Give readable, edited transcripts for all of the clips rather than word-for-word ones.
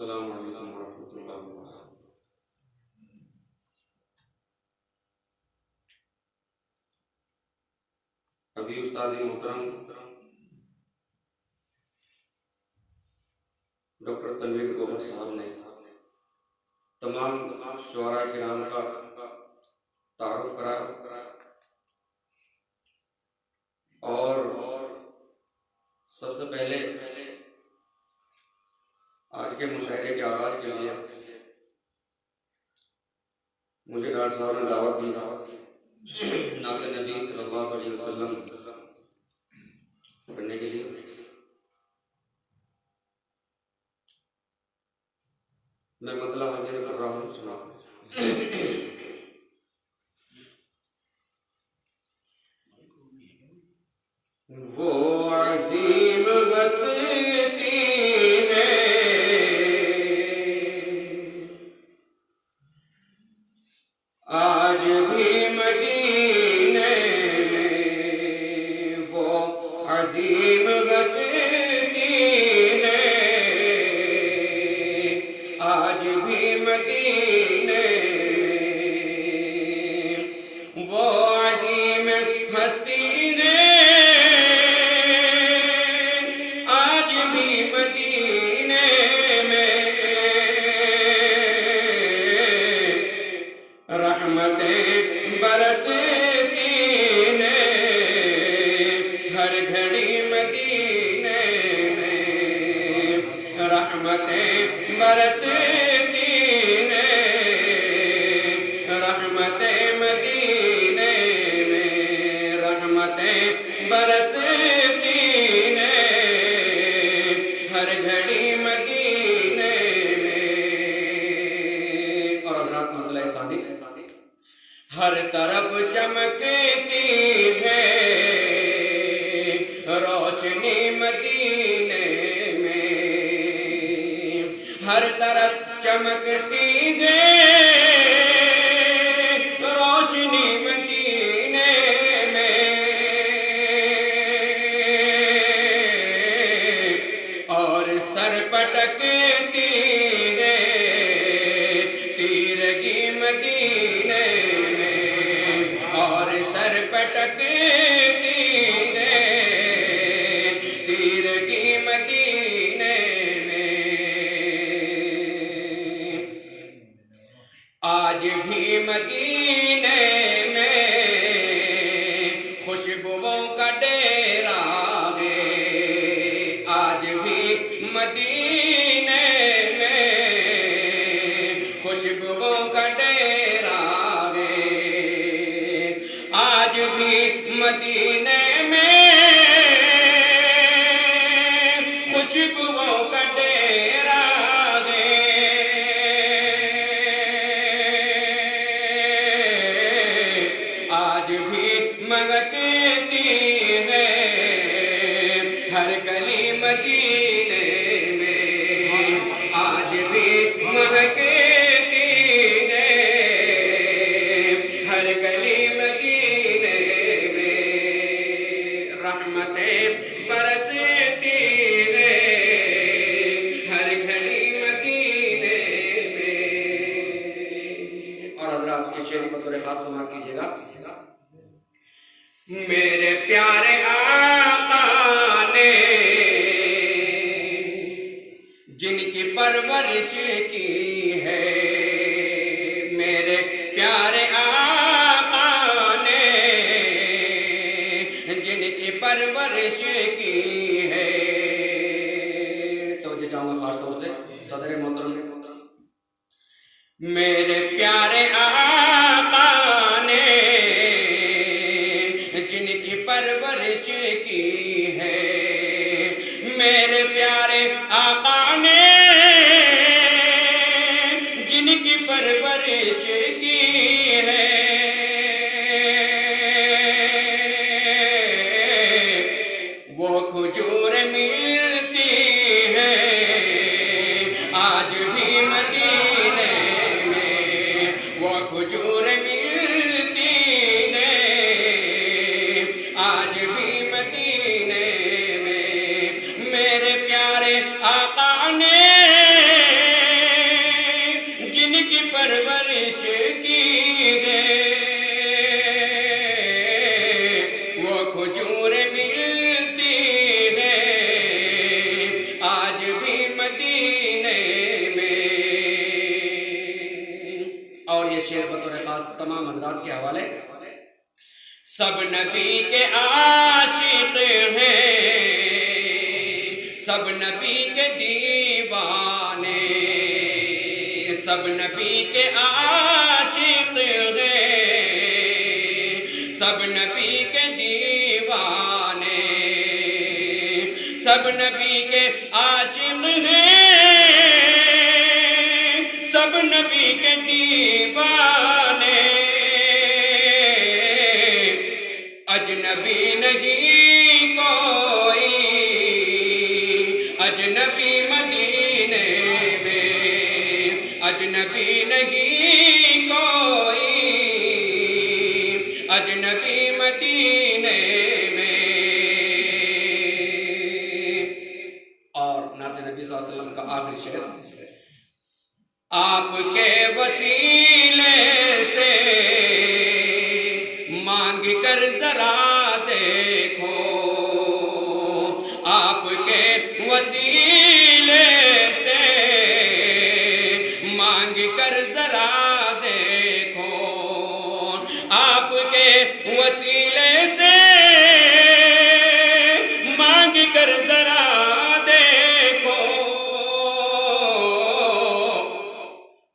السلام علیکم ورحمۃ اللہ وبرکاتہ۔ ابھی استاد محترم ڈاکٹر تنویر گوہر صاحب نے تمام شعراء کرام کا تعارف کرایا اور سب سے پہلے آج کے مشاعرے کے آغاز کے لیے مجھے ڈاکٹر صاحب نے دعوت دی نعت نبی صلی اللہ علیہ وسلم پڑھنے کے لیے۔ میں مطلب حاضر کر رہا ہوں، سنا۔ وہ عظیم ہستی ہے آج بھی مدینے میں، وہ عظیم ہستی ہے آج بھی مدینے میں، وہ عظیم ہستی ہے آج بھی مدینے میں، رحمتیں برستی ہیں ہر گھڑی مدینے میں، رحمتیں برستی ہیں رحمتیں مدینے میں، رحمتیں برستی ہیں ہر گھڑی مدینے میں۔ اور حضرات مسئلہ ثانی، ہر طرف چمکتی ہے روشنی مدینے میں، ہر طرف چمکتی ہے روشنی مدینے میں، اور سر پٹکتی ہے تیرگی مدینے میں، اور سر پٹکتی ہے تیرگی مدینے میں، آج بھی مدینے میں خوشبوؤں کا ڈیرا ہے، آج بھی مدینے میں خوشبوؤں کا ڈیرا ہے، آج بھی مدینے میں خوشبوؤں کا ڈیرا ہے، آج بھی مہکتی ہے ہر گلی مدینے میں، آج بھی مہکتی ہے ہر گلی مدینے میں، رحمتیں برستی ہے ہر گھڑی مدینے میں۔ اور حضرات یہ شعر بطور خاص سماع کیجیے گا۔ میرے پیارے آقا نے جن کی پرورش کی ہے، میرے پیارے آقا نے جن کی پرورش کی ہے، توجہ چاہوں گا خاص طور سے صدر محترم، میرے پیارے آقا نے جن کی پرورش کی ہے، میرے پیارے آقا نے جن کی پرورش کی ہے، وہ کھجور ملتی ہے آج بھی مدینے میں، وہ کھجور ملتی ہے آج بھی مدینے میں، میرے پیارے آقا نے میں. اور یہ شعر بطور خاص تمام حضرات کے حوالے. سب نبی کے عاشق ہیں، سب نبی کے دیوانے، سب نبی کے عاشق ہیں، سب نبی کے دیوانے، سب نبی کے عاشق ہیں، سب نبی کے دیوانے. اجنبی نہیں کوئی، اجنبی مدینے میں، اجنبی نہیں کوئی، اجنبی مدینے میں. اور نعت نبی صلی اللہ علیہ وسلم کا آخری شعر. آپ کے وسیلے سے مانگ کر ذرا دیکھو، آپ کے وسیلے سے مانگ کر ذرا دیکھو، آپ کے وسیلے سے مانگ کر ذرا دیکھو،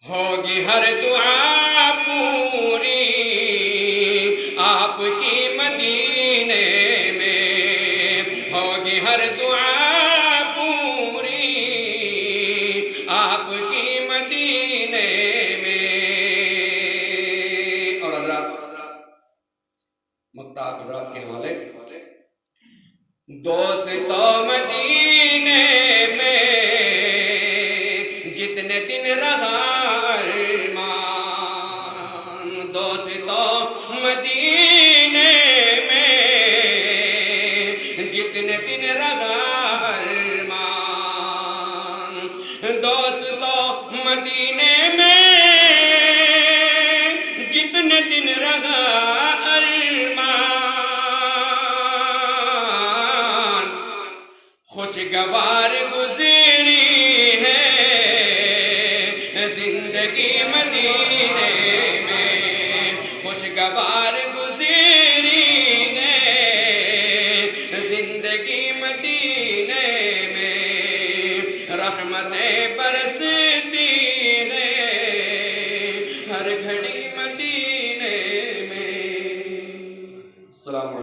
ہوگی ہر دعا پوری آپ کی مدینے میں، ہوگی ہر دعا پوری آپ کی مدینے میں. اور حضرات مقطع حضرات کے حوالے. دوستو مدینے میں جتنے دن رہا ارمان، دوستو مدینے میں جتنے دن رہا ارمان، دوستو مدینے میں جتنے دن رہا ارمان. خوشگوار گزری ہے زندگی مدینے میں، خوشگوار گزری ہے زندگی مدینے میں. رحمتیں برس